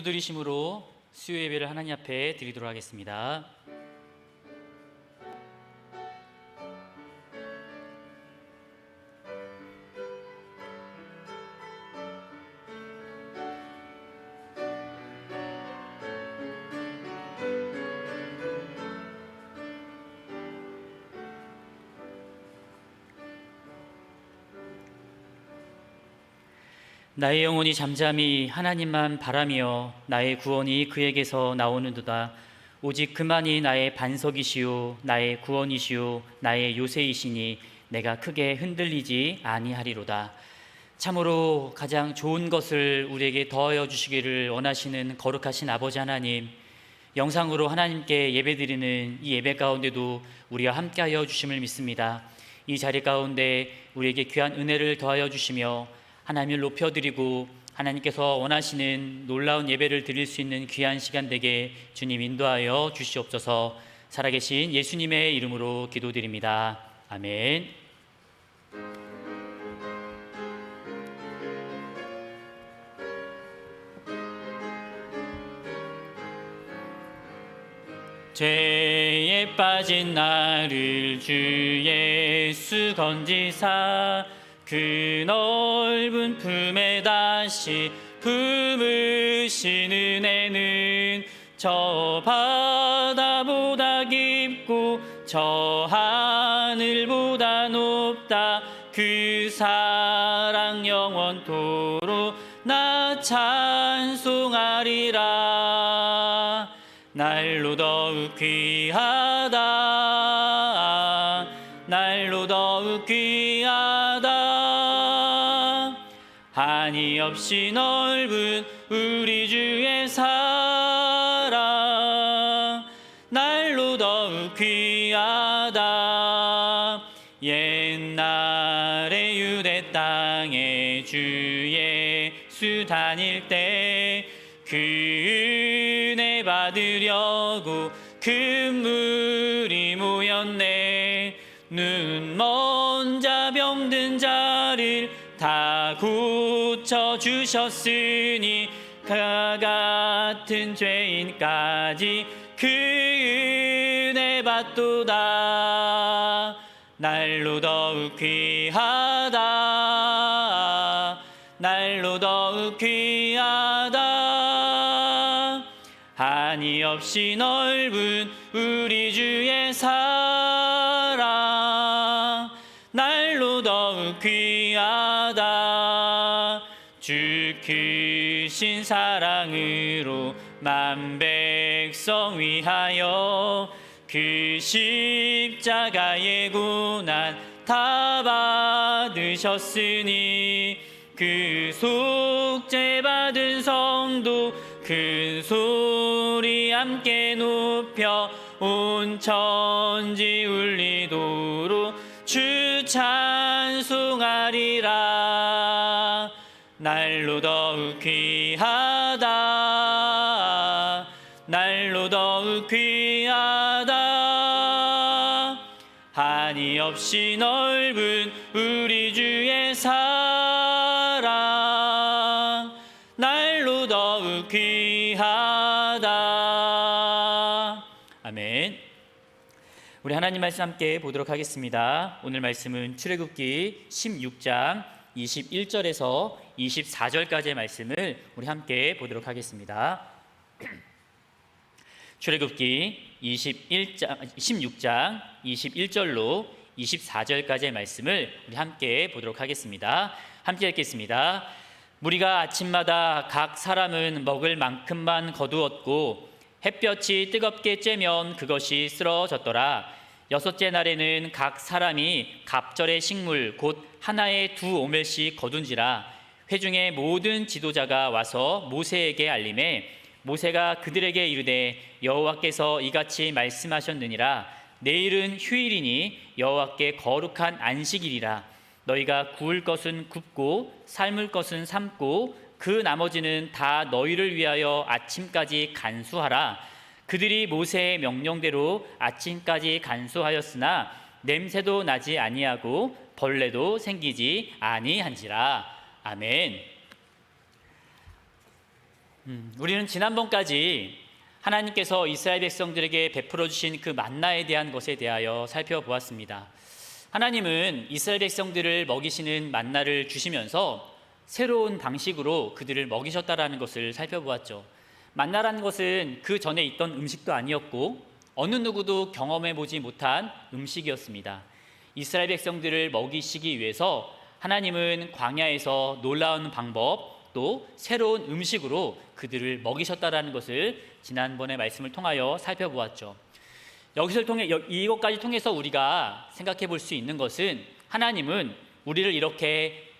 기도드리심으로 수요 예배를 하나님 앞에 드리도록 하겠습니다. 나의 영혼이 잠잠히 하나님만 바라며 나의 구원이 그에게서 나오는도다. 오직 그만이 나의 반석이시요 나의 구원이시요 나의 요새이시니 내가 크게 흔들리지 아니하리로다. 참으로 가장 좋은 것을 우리에게 더하여 주시기를 원하시는 거룩하신 아버지 하나님, 영상으로 하나님께 예배드리는 이 예배 가운데도 우리와 함께하여 주심을 믿습니다. 이 자리 가운데 우리에게 귀한 은혜를 더하여 주시며 하나님을 높여드리고 하나님께서 원하시는 놀라운 예배를 드릴 수 있는 귀한 시간 되게 주님 인도하여 주시옵소서. 살아계신 예수님의 이름으로 기도드립니다. 아멘. 죄에 빠진 나를 주 예수 건지사 그 넓은 품에 다시 품으신 은혜는 저 바다보다 깊고 저 하늘보다 높다. 그 사랑 영원토록 나 찬송하리라. 날로 더욱 귀하다. 날로 더욱 귀하다. 한이 없이 넓은 우리 주의 사랑 날로 더욱 귀하다. 옛날에 유대 땅에 주 예수 다닐 때 그 은혜 받으려고 큰 무리 모였네. 눈먼 자 병든 자를 다 고쳐주셨으니 그와 같은 죄인까지 그 은혜 받도다. 날로 더욱 귀하다. 날로 더욱 귀하다. 한이 없이 넓은 우리 주의 사랑 날로 더욱 귀하다. 주 크신 사랑으로 만 백성 위하여 그 십자가의 고난 다 받으셨으니 그 속죄 받은 성도 큰 소리 함께 높여 온 천지 울리도록 주 찬송하리라. 날로 더욱 귀하다. 날로 더욱 귀하다. 한이 없이 넓은 우리 주의 사랑 날로 더욱 귀하다. 아멘. 우리 하나님 말씀 함께 보도록 하겠습니다. 오늘 말씀은 출애굽기 16장 21절에서 24절까지의 말씀을 우리 함께 보도록 하겠습니다. 출애굽기 16장 21절로 24절까지의 말씀을 우리 함께 보도록 하겠습니다. 함께 읽겠습니다. 무리가 아침마다 각 사람은 먹을 만큼만 거두었고 햇볕이 뜨겁게 쬐면 그것이 쓰러졌더라. 여섯째 날에는 각 사람이 갑절의 식물 곧 하나에 2오멜씩 거둔지라. 회중의 모든 지도자가 와서 모세에게 알림해 모세가 그들에게 이르되 여호와께서 이같이 말씀하셨느니라. 내일은 휴일이니 여호와께 거룩한 안식일이라. 너희가 구울 것은 굽고 삶을 것은 삶고 그 나머지는 다 너희를 위하여 아침까지 간수하라. 그들이 모세의 명령대로 아침까지 간수하였으나 냄새도 나지 아니하고 벌레도 생기지 아니한지라. 아멘. 우리는 지난번까지 하나님께서 이스라엘 백성들에게 베풀어 주신 그 만나에 대한 것에 대하여 살펴보았습니다. 하나님은 이스라엘 백성들을 먹이시는 만나를 주시면서 새로운 방식으로 그들을 먹이셨다라는 것을 살펴보았죠. 만나라는 것은 그 전에 있던 음식도 아니었고 어느 누구도 경험해 보지 못한 음식이었습니다. 이스라엘 백성들을 먹이시기 위해서 하나님은 광야에서 놀라운 방법 또 새로운 음식으로 그들을 먹이셨다라는 것을 지난번의 말씀을 통하여 살펴보았죠. 이것까지 통해서 우리가 생각해 볼 수 있는 것은 하나님은 우리를 이렇게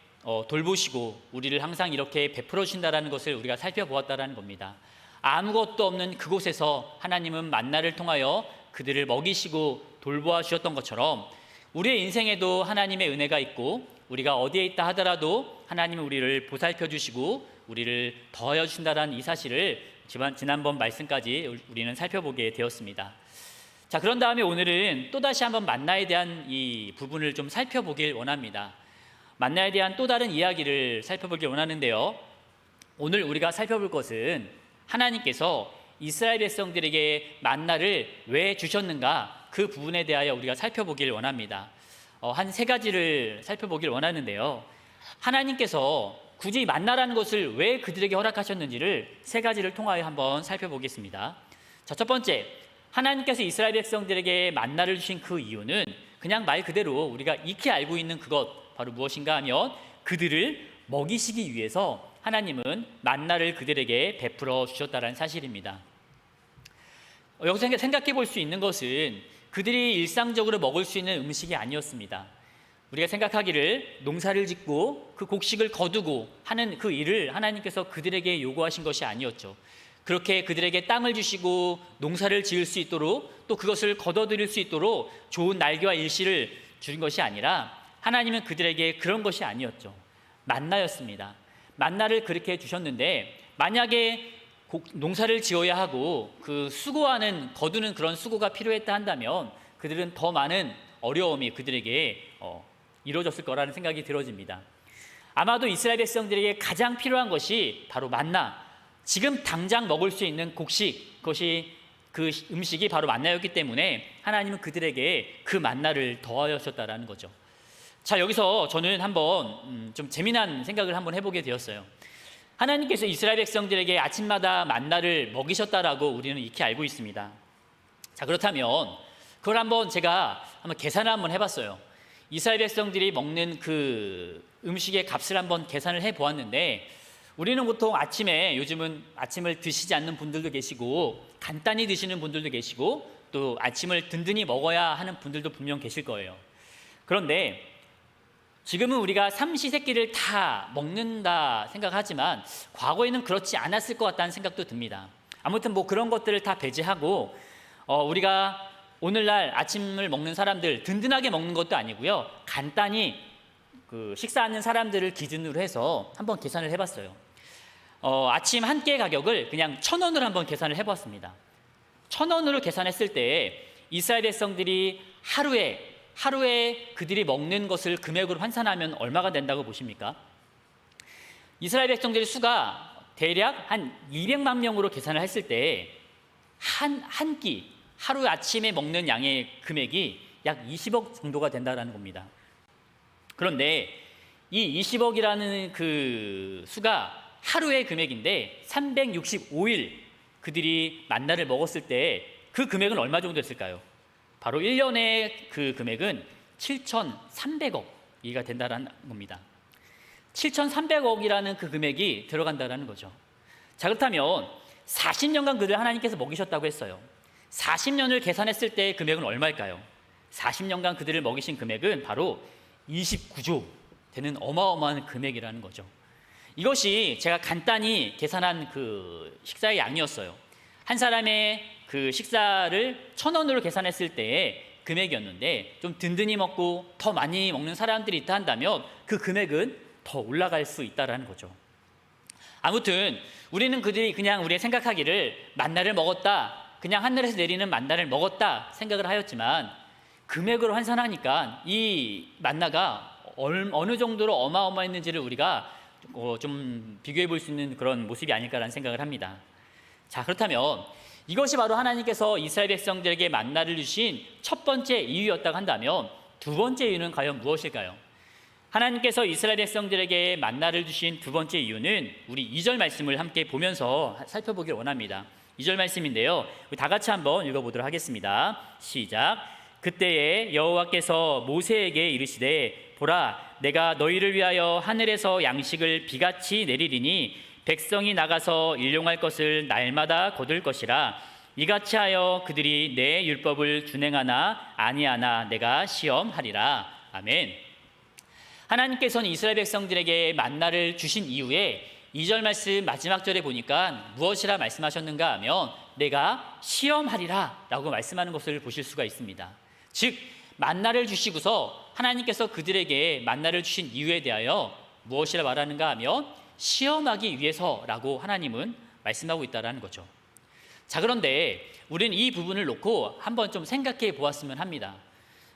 돌보시고 우리를 항상 이렇게 베풀어 주신다라는 것을 우리가 살펴보았다라는 겁니다. 아무것도 없는 그곳에서 하나님은 만나를 통하여 그들을 먹이시고 돌보아 주셨던 것처럼 우리의 인생에도 하나님의 은혜가 있고 우리가 어디에 있다 하더라도 하나님은 우리를 보살펴 주시고 우리를 더하여 주신다라는 이 사실을 지난번 말씀까지 우리는 살펴보게 되었습니다. 자, 그런 다음에 오늘은 또다시 한번 만나에 대한 이 부분을 좀 살펴보길 원합니다. 만나에 대한 또 다른 이야기를 살펴보길 원하는데요. 오늘 우리가 살펴볼 것은 하나님께서 이스라엘 백성들에게 만나를 왜 주셨는가 그 부분에 대하여 우리가 살펴보길 원합니다. 한 세 가지를 살펴보길 원하는데요. 하나님께서 굳이 만나라는 것을 왜 그들에게 허락하셨는지를 세 가지를 통하여 한번 살펴보겠습니다. 자, 첫 번째, 하나님께서 이스라엘 백성들에게 만나를 주신 그 이유는 그냥 말 그대로 우리가 익히 알고 있는 그것 바로 무엇인가 하면 그들을 먹이시기 위해서 하나님은 만나를 그들에게 베풀어 주셨다는 사실입니다. 여기서 생각해 볼 수 있는 것은 그들이 일상적으로 먹을 수 있는 음식이 아니었습니다. 우리가 생각하기를 농사를 짓고 그 곡식을 거두고 하는 그 일을 하나님께서 그들에게 요구하신 것이 아니었죠. 그렇게 그들에게 땅을 주시고 농사를 지을 수 있도록 또 그것을 거둬들일 수 있도록 좋은 날개와 일시를 주신 것이 아니라 하나님은 그들에게 그런 것이 아니었죠. 만나였습니다. 만나를 그렇게 주셨는데 만약에 농사를 지어야 하고 그 수고하는 거두는 그런 수고가 필요했다 한다면 그들은 더 많은 어려움이 그들에게 이루어졌을 거라는 생각이 들어집니다. 아마도 이스라엘 백성들에게 가장 필요한 것이 바로 만나, 지금 당장 먹을 수 있는 곡식, 그것이 그 음식이 바로 만나였기 때문에 하나님은 그들에게 그 만나를 더하셨다라는 거죠. 자, 여기서 저는 한번 좀 재미난 생각을 한번 해보게 되었어요. 하나님께서 이스라엘 백성들에게 아침마다 만나를 먹이셨다라고 우리는 익히 알고 있습니다. 자, 그렇다면 그걸 제가 한번 계산을 한번 해봤어요. 이스라엘 백성들이 먹는 그 음식의 값을 한번 계산을 해보았는데 우리는 보통 아침에 요즘은 아침을 드시지 않는 분들도 계시고 간단히 드시는 분들도 계시고 또 아침을 든든히 먹어야 하는 분들도 분명 계실 거예요. 그런데 지금은 우리가 삼시세끼를 다 먹는다 생각하지만 과거에는 그렇지 않았을 것 같다는 생각도 듭니다. 아무튼 그런 것들을 다 배제하고 우리가 오늘날 아침을 먹는 사람들 든든하게 먹는 것도 아니고요. 간단히 그 식사하는 사람들을 기준으로 해서 한번 계산을 해봤어요. 아침 한 끼의 가격을 그냥 1,000원으로 한번 계산을 해봤습니다. 1,000원으로 계산했을 때 이스라엘 백성들이 하루에 그들이 먹는 것을 금액으로 환산하면 얼마가 된다고 보십니까? 이스라엘 백성들의 수가 대략 한 200만 명으로 계산을 했을 때 한 끼, 하루 아침에 먹는 양의 금액이 약 20억 정도가 된다는 겁니다. 그런데 이 20억이라는 그 수가 하루의 금액인데 365일 그들이 만나를 먹었을 때 그 금액은 얼마 정도 됐을까요? 바로 1년의 그 금액은 7,300억이가 된다는 겁니다. 7,300억이라는 그 금액이 들어간다는 거죠. 자, 그렇다면 40년간 그들 하나님께서 먹이셨다고 했어요. 40년을 계산했을 때의 금액은 얼마일까요? 40년간 그들을 먹이신 금액은 바로 29조 되는 어마어마한 금액이라는 거죠. 이것이 제가 간단히 계산한 그 식사의 양이었어요. 한 사람의 그 식사를 1,000원으로 계산했을 때의 금액이었는데 좀 든든히 먹고 더 많이 먹는 사람들이 있다 한다면 그 금액은 더 올라갈 수 있다는 거죠. 아무튼 우리는 그들이 그냥 우리의 생각하기를 만나를 먹었다, 그냥 하늘에서 내리는 만나를 먹었다 생각을 하였지만 금액으로 환산하니까 이 만나가 어느 정도로 어마어마했는지를 우리가 좀 비교해 볼 수 있는 그런 모습이 아닐까라는 생각을 합니다. 자, 그렇다면 이것이 바로 하나님께서 이스라엘 백성들에게 만나를 주신 첫 번째 이유였다고 한다면 두 번째 이유는 과연 무엇일까요? 하나님께서 이스라엘 백성들에게 만나를 주신 두 번째 이유는 우리 2절 말씀을 함께 보면서 살펴보길 원합니다. 2절 말씀인데요, 우리 다 같이 한번 읽어보도록 하겠습니다. 시작. 그때에 여호와께서 모세에게 이르시되 보라, 내가 너희를 위하여 하늘에서 양식을 비같이 내리리니 백성이 나가서 일용할 것을 날마다 거둘 것이라. 이같이 하여 그들이 내 율법을 준행하나 아니하나 내가 시험하리라. 아멘. 하나님께서는 이스라엘 백성들에게 만나를 주신 이후에 2절 말씀 마지막 절에 보니까 무엇이라 말씀하셨는가 하면 내가 시험하리라 라고 말씀하는 것을 보실 수가 있습니다. 즉 만나를 주시고서 하나님께서 그들에게 만나를 주신 이유에 대하여 무엇이라 말하는가 하면 시험하기 위해서라고 하나님은 말씀하고 있다는 거죠. 자, 그런데 우리는 이 부분을 놓고 한번 좀 생각해 보았으면 합니다.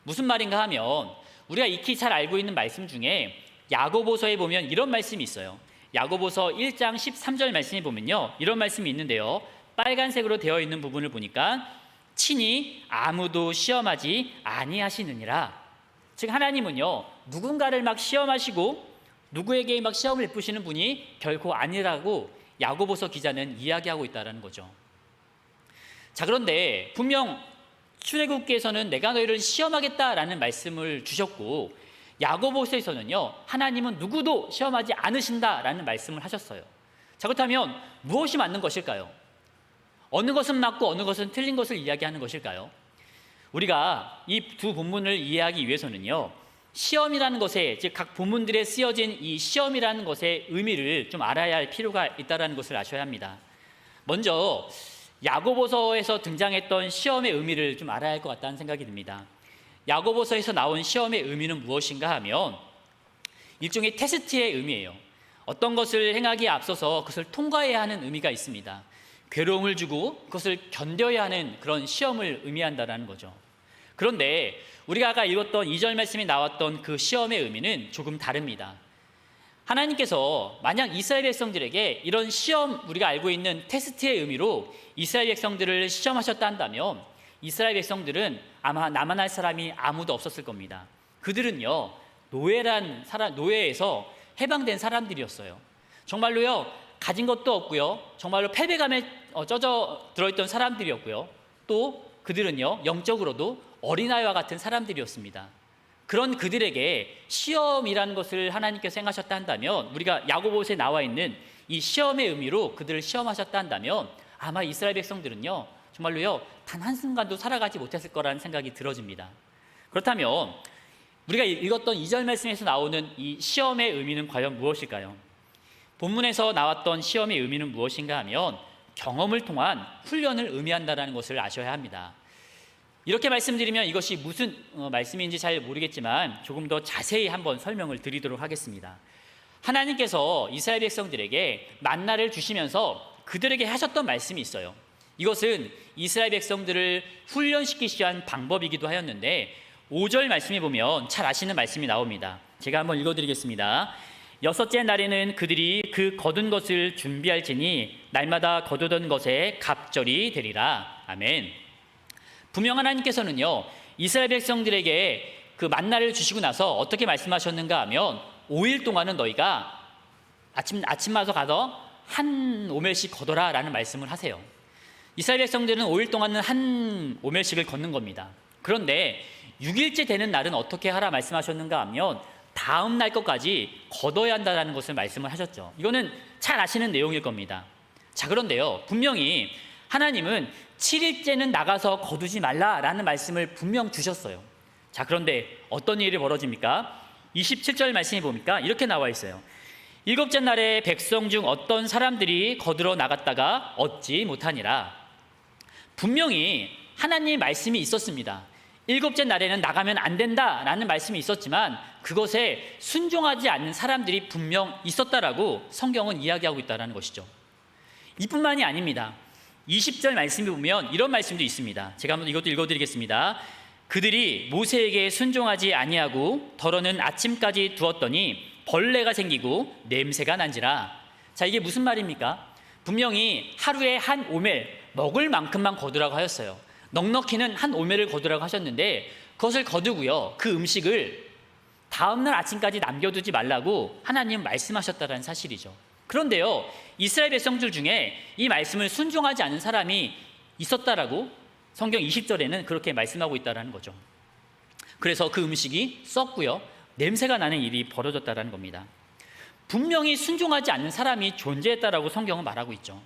무슨 말인가 하면 우리가 익히 잘 알고 있는 말씀 중에 야고보서에 보면 이런 말씀이 있어요. 야고보서 1장 13절 말씀에 보면요, 이런 말씀이 있는데요, 빨간색으로 되어 있는 부분을 보니까 친히 아무도 시험하지 아니하시느니라. 즉 하나님은요, 누군가를 막 시험하시고 누구에게 막 시험을 베푸시는 분이 결코 아니라고 야고보서 기자는 이야기하고 있다는 거죠. 자, 그런데 분명 출애굽기에서는 내가 너희를 시험하겠다라는 말씀을 주셨고 야고보서에서는요, 하나님은 누구도 시험하지 않으신다라는 말씀을 하셨어요. 자, 그렇다면 무엇이 맞는 것일까요? 어느 것은 맞고 어느 것은 틀린 것을 이야기하는 것일까요? 우리가 이 두 본문을 이해하기 위해서는요, 시험이라는 것에, 즉 각 본문들에 쓰여진 이 시험이라는 것의 의미를 좀 알아야 할 필요가 있다는 것을 아셔야 합니다. 먼저 야고보서에서 등장했던 시험의 의미를 좀 알아야 할 것 같다는 생각이 듭니다. 야고보서에서 나온 시험의 의미는 무엇인가 하면 일종의 테스트의 의미예요. 어떤 것을 행하기에 앞서서 그것을 통과해야 하는 의미가 있습니다. 괴로움을 주고 그것을 견뎌야 하는 그런 시험을 의미한다는 거죠. 그런데 우리가 아까 읽었던 2절 말씀에 나왔던 그 시험의 의미는 조금 다릅니다. 하나님께서 만약 이스라엘 백성들에게 이런 시험, 우리가 알고 있는 테스트의 의미로 이스라엘 백성들을 시험하셨다 한다면 이스라엘 백성들은 아마 남아날 사람이 아무도 없었을 겁니다. 그들은요, 노예에서 해방된 사람들이었어요. 정말로요, 가진 것도 없고요, 정말로 패배감에 쪄져 들어있던 사람들이었고요, 또 그들은요, 영적으로도 어린아이와 같은 사람들이었습니다. 그런 그들에게 시험이라는 것을 하나님께서 행하셨다 한다면, 우리가 야고보서에 나와 있는 이 시험의 의미로 그들을 시험하셨다 한다면 아마 이스라엘 백성들은요, 정말로요, 단 한순간도 살아가지 못했을 거라는 생각이 들어집니다. 그렇다면 우리가 읽었던 2절 말씀에서 나오는 이 시험의 의미는 과연 무엇일까요? 본문에서 나왔던 시험의 의미는 무엇인가 하면 경험을 통한 훈련을 의미한다는 것을 아셔야 합니다. 이렇게 말씀드리면 이것이 무슨 말씀인지 잘 모르겠지만 조금 더 자세히 한번 설명을 드리도록 하겠습니다. 하나님께서 이스라엘 백성들에게 만나를 주시면서 그들에게 하셨던 말씀이 있어요. 이것은 이스라엘 백성들을 훈련시키기 위한 방법이기도 하였는데 5절 말씀에 보면 잘 아시는 말씀이 나옵니다. 제가 한번 읽어드리겠습니다. 여섯째 날에는 그들이 그 거둔 것을 준비할지니 날마다 거두던 것에 갑절이 되리라. 아멘. 분명 하나님께서는요, 이스라엘 백성들에게 그 만나를 주시고 나서 어떻게 말씀하셨는가 하면 5일 동안은 너희가 아침마다 가서 한 오멜씩 거둬라 라는 말씀을 하세요. 이스라엘 백성들은 5일 동안은 한 오멜씩을 걷는 겁니다. 그런데 6일째 되는 날은 어떻게 하라 말씀하셨는가 하면 다음 날 것까지 거둬야 한다는 것을 말씀을 하셨죠. 이거는 잘 아시는 내용일 겁니다. 자, 그런데요, 분명히 하나님은 7일째는 나가서 거두지 말라라는 말씀을 분명 주셨어요. 자, 그런데 어떤 일이 벌어집니까? 27절 말씀에 보니까 이렇게 나와 있어요. 일곱째 날에 백성 중 어떤 사람들이 거두러 나갔다가 얻지 못하니라. 분명히 하나님의 말씀이 있었습니다. 일곱째 날에는 나가면 안 된다라는 말씀이 있었지만 그것에 순종하지 않는 사람들이 분명 있었다라고 성경은 이야기하고 있다는 것이죠. 이뿐만이 아닙니다. 20절 말씀에 보면 이런 말씀도 있습니다. 제가 한번 이것도 읽어드리겠습니다. 그들이 모세에게 순종하지 아니하고 더러는 아침까지 두었더니 벌레가 생기고 냄새가 난지라. 자, 이게 무슨 말입니까? 분명히 하루에 한 오멜 먹을 만큼만 거두라고 하였어요. 넉넉히는 한 오멜을 거두라고 하셨는데 그것을 거두고요, 그 음식을 다음날 아침까지 남겨두지 말라고 하나님 말씀하셨다는 사실이죠. 그런데요, 이스라엘 백성들 중에 이 말씀을 순종하지 않은 사람이 있었다라고 성경 20절에는 그렇게 말씀하고 있다는 거죠. 그래서 그 음식이 썩고요, 냄새가 나는 일이 벌어졌다는 겁니다. 분명히 순종하지 않는 사람이 존재했다라고 성경은 말하고 있죠.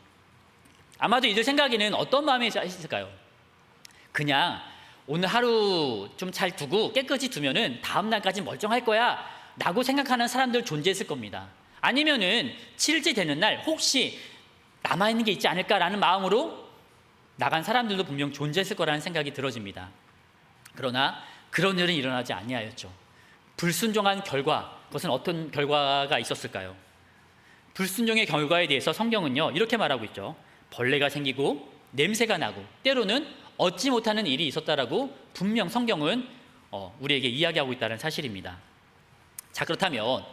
아마도 이들 생각에는 어떤 마음이 있을까요? 그냥 오늘 하루 좀 잘 두고 깨끗이 두면은 다음 날까지 멀쩡할 거야 라고 생각하는 사람들 존재했을 겁니다. 아니면은 7일째 되는 날 혹시 남아있는 게 있지 않을까라는 마음으로 나간 사람들도 분명 존재했을 거라는 생각이 들어집니다. 그러나 그런 일은 일어나지 아니하였죠. 불순종한 결과, 그것은 어떤 결과가 있었을까요? 불순종의 결과에 대해서 성경은요, 이렇게 말하고 있죠. 벌레가 생기고 냄새가 나고 때로는 얻지 못하는 일이 있었다라고 분명 성경은 우리에게 이야기하고 있다는 사실입니다. 자, 그렇다면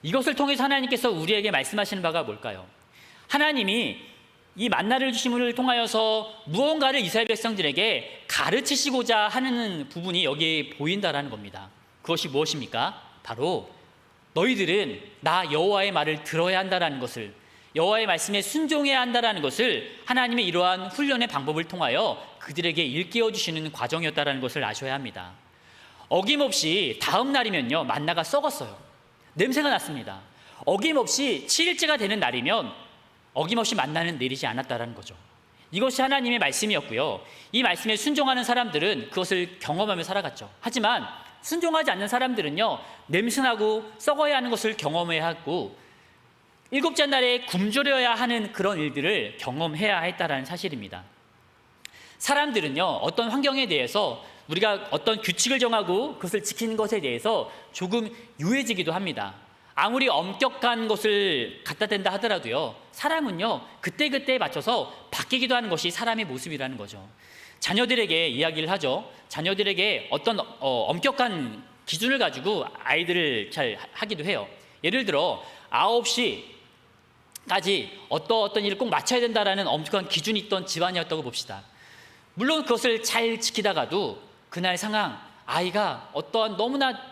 이것을 통해서 하나님께서 우리에게 말씀하시는 바가 뭘까요? 하나님이 이 만나를 주심을 통하여서 무언가를 이스라엘 백성들에게 가르치시고자 하는 부분이 여기에 보인다라는 겁니다. 그것이 무엇입니까? 바로 너희들은 나 여호와의 말을 들어야 한다라는 것을, 여호와의 말씀에 순종해야 한다라는 것을 하나님의 이러한 훈련의 방법을 통하여 그들에게 일깨워 주시는 과정이었다라는 것을 아셔야 합니다. 어김없이 다음 날이면요, 만나가 썩었어요. 냄새가 났습니다. 어김없이 7일째가 되는 날이면 어김없이 만나는 내리지 않았다라는 거죠. 이것이 하나님의 말씀이었고요, 이 말씀에 순종하는 사람들은 그것을 경험하며 살아갔죠. 하지만 순종하지 않는 사람들은요, 냄새나고 썩어야 하는 것을 경험해야 하고 7째 날에 굶주려야 하는 그런 일들을 경험해야 했다라는 사실입니다. 사람들은요, 어떤 환경에 대해서 우리가 어떤 규칙을 정하고 그것을 지키는 것에 대해서 조금 유해지기도 합니다. 아무리 엄격한 것을 갖다 댄다 하더라도요, 사람은요, 그때그때에 맞춰서 바뀌기도 하는 것이 사람의 모습이라는 거죠. 자녀들에게 이야기를 하죠. 자녀들에게 어떤 엄격한 기준을 가지고 아이들을 잘 하기도 해요. 예를 들어 9시까지 어떤 일을 꼭 마쳐야 된다라는 엄격한 기준이 있던 집안이었다고 봅시다. 물론 그것을 잘 지키다가도 그날 상황, 아이가 어떠한 너무나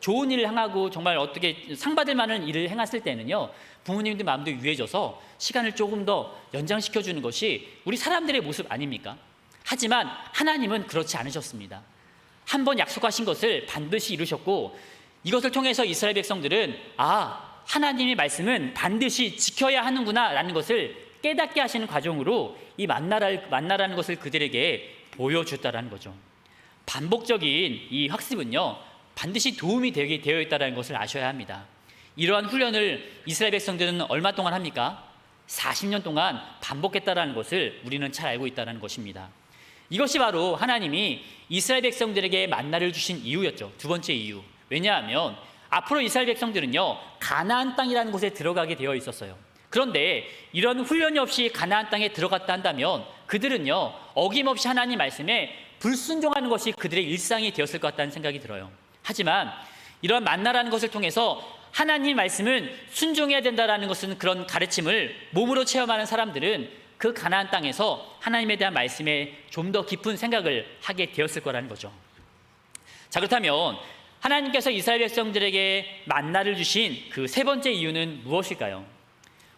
좋은 일을 행하고 정말 어떻게 상받을 만한 일을 행했을 때는요, 부모님들 마음도 유해져서 시간을 조금 더 연장시켜주는 것이 우리 사람들의 모습 아닙니까? 하지만 하나님은 그렇지 않으셨습니다. 한번 약속하신 것을 반드시 이루셨고, 이것을 통해서 이스라엘 백성들은 하나님의 말씀은 반드시 지켜야 하는구나 라는 것을 깨닫게 하시는 과정으로 이 만나라는 것을 그들에게 보여줬다라는 거죠. 반복적인 이 학습은요, 반드시 도움이 되게 되어 있다는 것을 아셔야 합니다. 이러한 훈련을 이스라엘 백성들은 얼마 동안 합니까? 40년 동안 반복했다라는 것을 우리는 잘 알고 있다는 것입니다. 이것이 바로 하나님이 이스라엘 백성들에게 만나를 주신 이유였죠. 두 번째 이유. 왜냐하면 앞으로 이스라엘 백성들은요, 가나안 땅이라는 곳에 들어가게 되어 있었어요. 그런데 이런 훈련이 없이 가나안 땅에 들어갔다 한다면 그들은요, 어김없이 하나님 말씀에 불순종하는 것이 그들의 일상이 되었을 것 같다는 생각이 들어요. 하지만 이런 만나라는 것을 통해서 하나님 말씀은 순종해야 된다라는 것은, 그런 가르침을 몸으로 체험하는 사람들은 그 가나안 땅에서 하나님에 대한 말씀에 좀 더 깊은 생각을 하게 되었을 거라는 거죠. 자, 그렇다면 하나님께서 이스라엘 백성들에게 만나를 주신 그 세 번째 이유는 무엇일까요?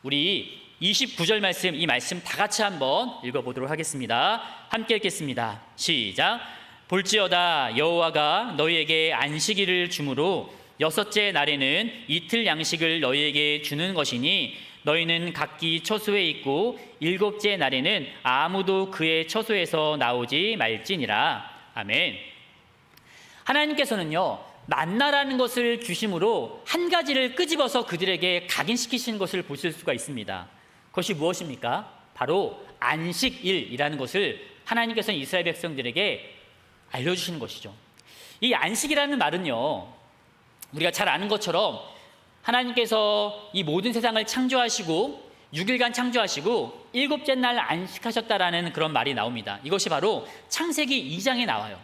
우리 29절 말씀, 이 말씀 다 같이 한번 읽어보도록 하겠습니다. 함께 읽겠습니다. 시작. 볼지어다 여호와가 너희에게 안식일을 주므로 6째 날에는 이틀 양식을 너희에게 주는 것이니 너희는 각기 처소에 있고 7째 날에는 아무도 그의 처소에서 나오지 말지니라. 아멘. 하나님께서는요, 만나라는 것을 주심으로 한 가지를 끄집어서 그들에게 각인시키시는 것을 보실 수가 있습니다. 그것이 무엇입니까? 바로 안식일이라는 것을 하나님께서는 이스라엘 백성들에게 알려주시는 것이죠. 이 안식이라는 말은요, 우리가 잘 아는 것처럼 하나님께서 이 모든 세상을 창조하시고 6일간 창조하시고 7째 날 안식하셨다라는 그런 말이 나옵니다. 이것이 바로 창세기 2장에 나와요.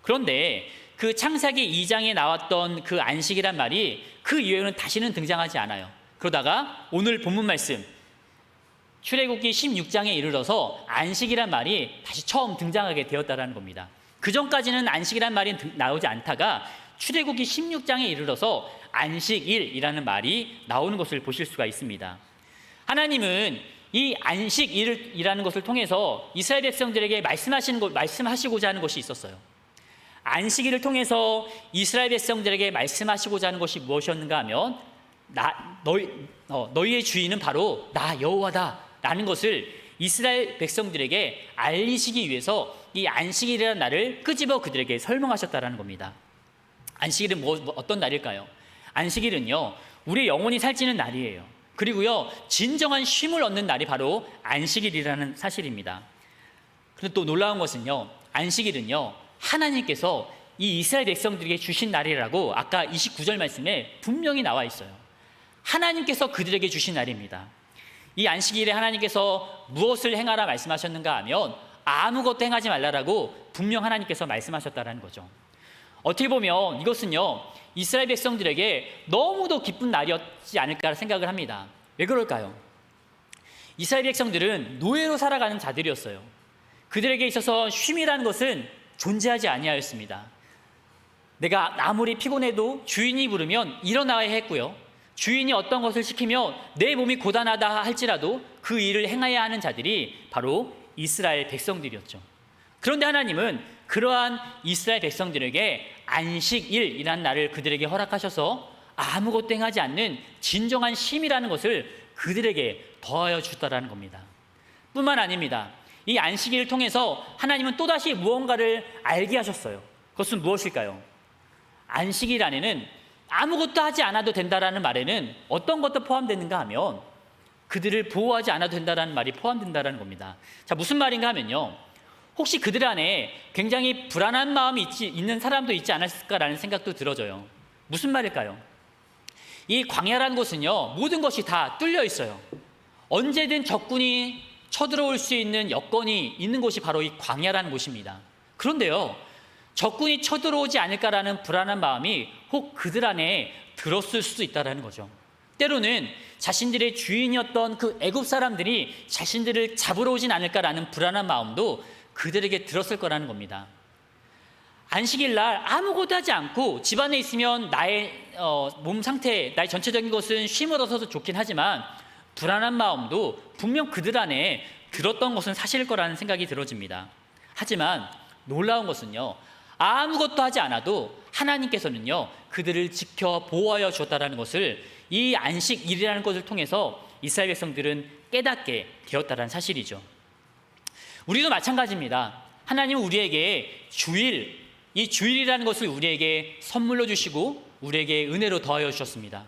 그런데 그 창세기 2장에 나왔던 그 안식이란 말이 그 이후에는 다시는 등장하지 않아요. 그러다가 오늘 본문 말씀 출애굽기 16장에 이르러서 안식이란 말이 다시 처음 등장하게 되었다는 겁니다. 그 전까지는 안식이란 말이 나오지 않다가 출애굽기 16장에 이르러서 안식일이라는 말이 나오는 것을 보실 수가 있습니다. 하나님은 이 안식일이라는 것을 통해서 이스라엘 백성들에게 말씀하시고자 하는 것이 있었어요. 안식일을 통해서 이스라엘 백성들에게 말씀하시고자 하는 것이 무엇이었는가 하면 너희의 주인은 바로 나 여호와다 라는 것을 이스라엘 백성들에게 알리시기 위해서 이 안식일이라는 날을 끄집어 그들에게 설명하셨다는 겁니다. 안식일은 어떤 날일까요? 안식일은요, 우리 영혼이 살찌는 날이에요. 그리고요, 진정한 쉼을 얻는 날이 바로 안식일이라는 사실입니다. 그런데 또 놀라운 것은요, 안식일은요, 하나님께서 이 이스라엘 백성들에게 주신 날이라고 아까 29절 말씀에 분명히 나와 있어요. 하나님께서 그들에게 주신 날입니다. 이 안식일에 하나님께서 무엇을 행하라 말씀하셨는가 하면 아무것도 행하지 말라라고 분명 하나님께서 말씀하셨다는 거죠. 어떻게 보면 이것은요, 이스라엘 백성들에게 너무도 기쁜 날이었지 않을까 생각을 합니다. 왜 그럴까요? 이스라엘 백성들은 노예로 살아가는 자들이었어요. 그들에게 있어서 쉼이라는 것은 존재하지 아니하였습니다. 내가 아무리 피곤해도 주인이 부르면 일어나야 했고요, 주인이 어떤 것을 시키며 내 몸이 고단하다 할지라도 그 일을 행해야 하는 자들이 바로 이스라엘 백성들이었죠. 그런데 하나님은 그러한 이스라엘 백성들에게 안식일이라는 날을 그들에게 허락하셔서 아무것도 행하지 않는 진정한 쉼이라는 것을 그들에게 더하여 주셨다는 겁니다. 뿐만 아닙니다. 이 안식일을 통해서 하나님은 또다시 무언가를 알게 하셨어요. 그것은 무엇일까요? 안식일 안에는 아무것도 하지 않아도 된다라는 말에는 어떤 것도 포함되는가 하면 그들을 보호하지 않아도 된다라는 말이 포함된다는 겁니다. 자, 무슨 말인가 하면요, 혹시 그들 안에 굉장히 불안한 마음이 있는 사람도 있지 않았을까라는 생각도 들어져요. 무슨 말일까요? 이 광야라는 곳은요, 모든 것이 다 뚫려 있어요. 언제든 적군이 쳐들어올 수 있는 여건이 있는 곳이 바로 이 광야라는 곳입니다. 그런데요, 적군이 쳐들어오지 않을까라는 불안한 마음이 혹 그들 안에 들었을 수도 있다는 거죠. 때로는 자신들의 주인이었던 그 애굽 사람들이 자신들을 잡으러 오진 않을까라는 불안한 마음도 그들에게 들었을 거라는 겁니다. 안식일 날 아무것도 하지 않고 집안에 있으면 나의 몸 상태, 나의 전체적인 것은 쉼을 얻어서 좋긴 하지만 불안한 마음도 분명 그들 안에 들었던 것은 사실일 거라는 생각이 들어집니다. 하지만 놀라운 것은요, 아무것도 하지 않아도 하나님께서는요, 그들을 지켜 보호하여 주었다는 것을 이 안식일이라는 것을 통해서 이스라엘 백성들은 깨닫게 되었다는 사실이죠. 우리도 마찬가지입니다. 하나님은 우리에게 주일, 이 주일이라는 것을 우리에게 선물로 주시고 우리에게 은혜로 더하여 주셨습니다.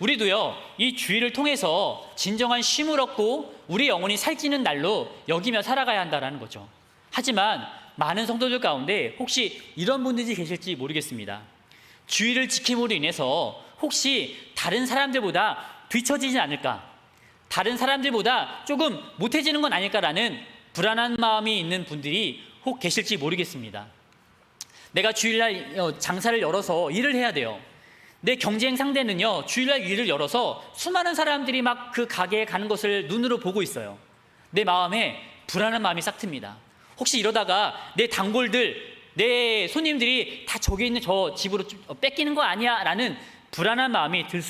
우리도요, 이 주일을 통해서 진정한 쉼을 얻고 우리 영혼이 살찌는 날로 여기며 살아가야 한다는 거죠. 하지만 많은 성도들 가운데 혹시 이런 분들이 계실지 모르겠습니다. 주일을 지킴으로 인해서 혹시 다른 사람들보다 뒤처지지 않을까, 다른 사람들보다 조금 못해지는 건 아닐까라는 불안한 마음이 있는 분들이 혹 계실지 모르겠습니다. 내가 주일날 장사를 열어서 일을 해야 돼요. 내 경쟁 상대는요, 주일날 일을 열어서 수많은 사람들이 막 그 가게에 가는 것을 눈으로 보고 있어요. 내 마음에 불안한 마음이 싹 틉니다. 혹시 이러다가 내 단골들, 내 손님들이 다 저기 있는 저 집으로 뺏기는 거 아니야? 라는 불안한 마음이 들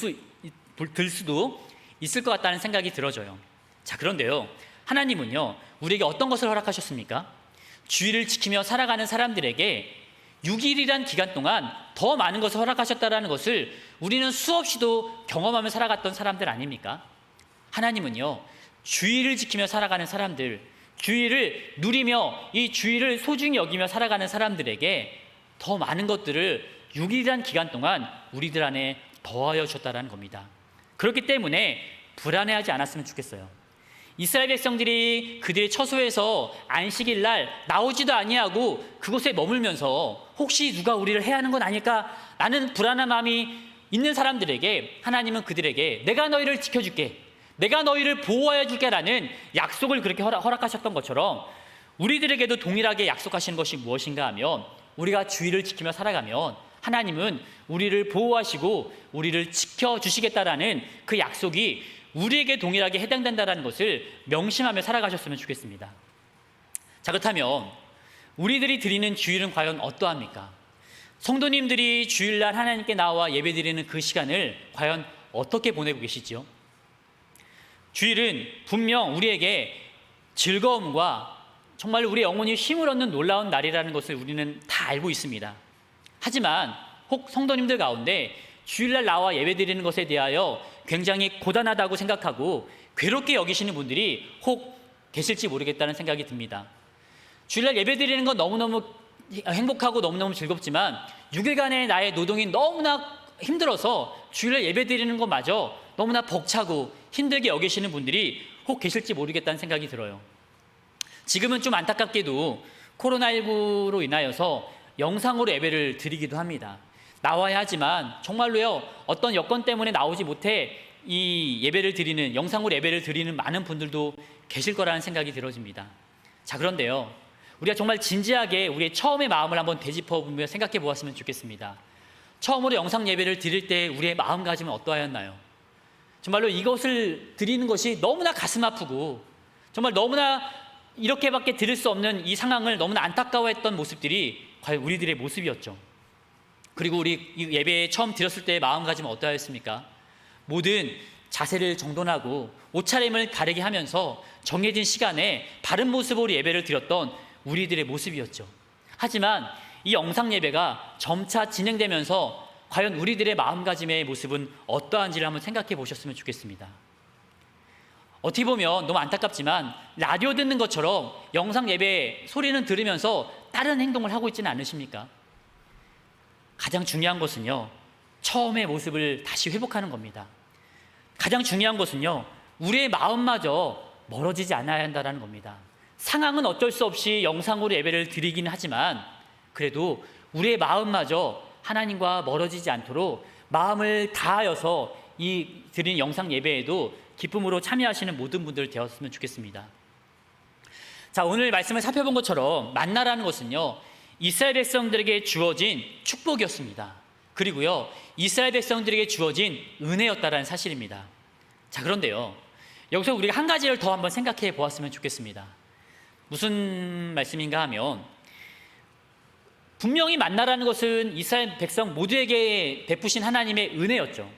수도 있을 것 같다는 생각이 들어져요. 자, 그런데요, 하나님은요, 우리에게 어떤 것을 허락하셨습니까? 주일을 지키며 살아가는 사람들에게 6일이란 기간 동안 더 많은 것을 허락하셨다는 것을 우리는 수없이도 경험하며 살아갔던 사람들 아닙니까? 하나님은요, 주일을 지키며 살아가는 사람들, 주일을 누리며 이 주일을 소중히 여기며 살아가는 사람들에게 더 많은 것들을 6일이란 기간 동안 우리들 안에 더하여 주셨다는 겁니다. 그렇기 때문에 불안해하지 않았으면 좋겠어요. 이스라엘 백성들이 그들의 처소에서 안식일 날 나오지도 아니하고 그곳에 머물면서 혹시 누가 우리를 해하는 건 아닐까 라는 불안한 마음이 있는 사람들에게 하나님은 그들에게 내가 너희를 지켜줄게, 내가 너희를 보호하여 줄게 라는 약속을 그렇게 허락하셨던 것처럼 우리들에게도 동일하게 약속하시는 것이 무엇인가 하면 우리가 주의를 지키며 살아가면 하나님은 우리를 보호하시고 우리를 지켜주시겠다라는 그 약속이 우리에게 동일하게 해당된다는 것을 명심하며 살아가셨으면 좋겠습니다. 자, 그렇다면 우리들이 드리는 주일은 과연 어떠합니까? 성도님들이 주일날 하나님께 나와 예배드리는 그 시간을 과연 어떻게 보내고 계시지요? 주일은 분명 우리에게 즐거움과 정말 우리 영혼이 힘을 얻는 놀라운 날이라는 것을 우리는 다 알고 있습니다. 하지만 혹 성도님들 가운데 주일날 나와 예배드리는 것에 대하여 굉장히 고단하다고 생각하고 괴롭게 여기시는 분들이 혹 계실지 모르겠다는 생각이 듭니다. 주일날 예배드리는 건 너무너무 행복하고 너무너무 즐겁지만 6일간의 나의 노동이 너무나 힘들어서 주일날 예배드리는 것마저 너무나 벅차고 힘들게 여기시는 분들이 혹 계실지 모르겠다는 생각이 들어요. 지금은 좀 안타깝게도 코로나19로 인하여서 영상으로 예배를 드리기도 합니다. 나와야 하지만 정말로요, 어떤 여건 때문에 나오지 못해 이 예배를 드리는, 영상으로 예배를 드리는 많은 분들도 계실 거라는 생각이 들어집니다. 자, 그런데요, 우리가 정말 진지하게 우리의 처음의 마음을 한번 되짚어보며 생각해 보았으면 좋겠습니다. 처음으로 영상 예배를 드릴 때 우리의 마음가짐은 어떠하였나요? 정말로 이것을 드리는 것이 너무나 가슴 아프고 정말 너무나 이렇게밖에 드릴 수 없는 이 상황을 너무나 안타까워했던 모습들이 과연 우리들의 모습이었죠. 그리고 우리 이 예배에 처음 드렸을 때의 마음가짐은 어떠하였습니까? 모든 자세를 정돈하고 옷차림을 가리게 하면서 정해진 시간에 바른 모습으로 예배를 드렸던 우리들의 모습이었죠. 하지만 이 영상 예배가 점차 진행되면서 과연 우리들의 마음가짐의 모습은 어떠한지를 한번 생각해 보셨으면 좋겠습니다. 어떻게 보면 너무 안타깝지만 라디오 듣는 것처럼 영상 예배 소리는 들으면서 다른 행동을 하고 있지는 않으십니까? 가장 중요한 것은요, 처음의 모습을 다시 회복하는 겁니다. 가장 중요한 것은요, 우리의 마음마저 멀어지지 않아야 한다는 겁니다. 상황은 어쩔 수 없이 영상으로 예배를 드리긴 하지만 그래도 우리의 마음마저 하나님과 멀어지지 않도록 마음을 다하여서 이 드린 영상 예배에도 기쁨으로 참여하시는 모든 분들 되었으면 좋겠습니다. 자, 오늘 말씀을 살펴본 것처럼 만나라는 것은요, 이스라엘 백성들에게 주어진 축복이었습니다. 그리고요, 이스라엘 백성들에게 주어진 은혜였다라는 사실입니다. 자, 그런데요, 여기서 우리가 한 가지를 더 한번 생각해 보았으면 좋겠습니다. 무슨 말씀인가 하면, 분명히 만나라는 것은 이스라엘 백성 모두에게 베푸신 하나님의 은혜였죠.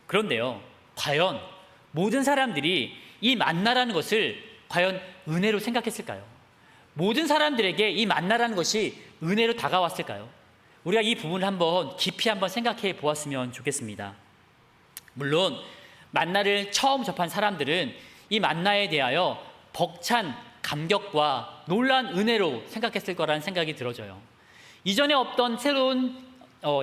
그런데요, 과연 모든 사람들이 이 만나라는 것을 과연 은혜로 생각했을까요? 모든 사람들에게 이 만나라는 것이 은혜로 다가왔을까요? 우리가 이 부분을 한번 깊이 한번 생각해 보았으면 좋겠습니다. 물론 만나를 처음 접한 사람들은 이 만나에 대하여 벅찬 감격과 놀라운 은혜로 생각했을 거라는 생각이 들어져요. 이전에 없던 새로운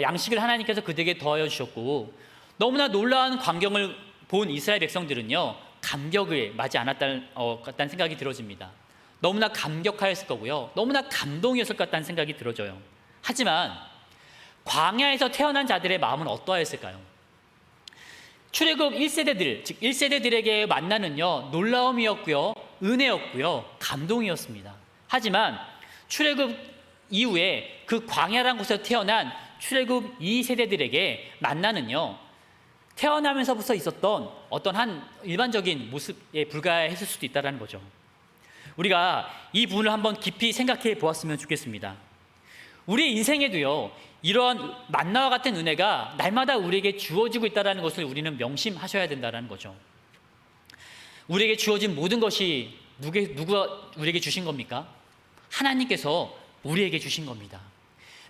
양식을 하나님께서 그들에게 더하여 주셨고 너무나 놀라운 광경을 본 이스라엘 백성들은요, 감격을 맞지 않았다는 생각이 들어집니다. 너무나 감격하였을 거고요, 너무나 감동이었을 것 같다는 생각이 들어져요. 하지만 광야에서 태어난 자들의 마음은 어떠하였을까요? 출애굽 1세대들, 즉 1세대들에게 만나는요, 놀라움이었고요, 은혜였고요, 감동이었습니다. 하지만 출애굽 이후에 그 광야라는 곳에서 태어난 출애굽 2세대들에게 만나는요, 태어나면서부터 있었던 어떤 한 일반적인 모습에 불과했을 수도 있다는 거죠. 우리가 이 부분을 한번 깊이 생각해 보았으면 좋겠습니다. 우리 인생에도요, 이러한 만나와 같은 은혜가 날마다 우리에게 주어지고 있다는 것을 우리는 명심하셔야 된다는 거죠. 우리에게 주어진 모든 것이 누가 우리에게 주신 겁니까? 하나님께서 우리에게 주신 겁니다.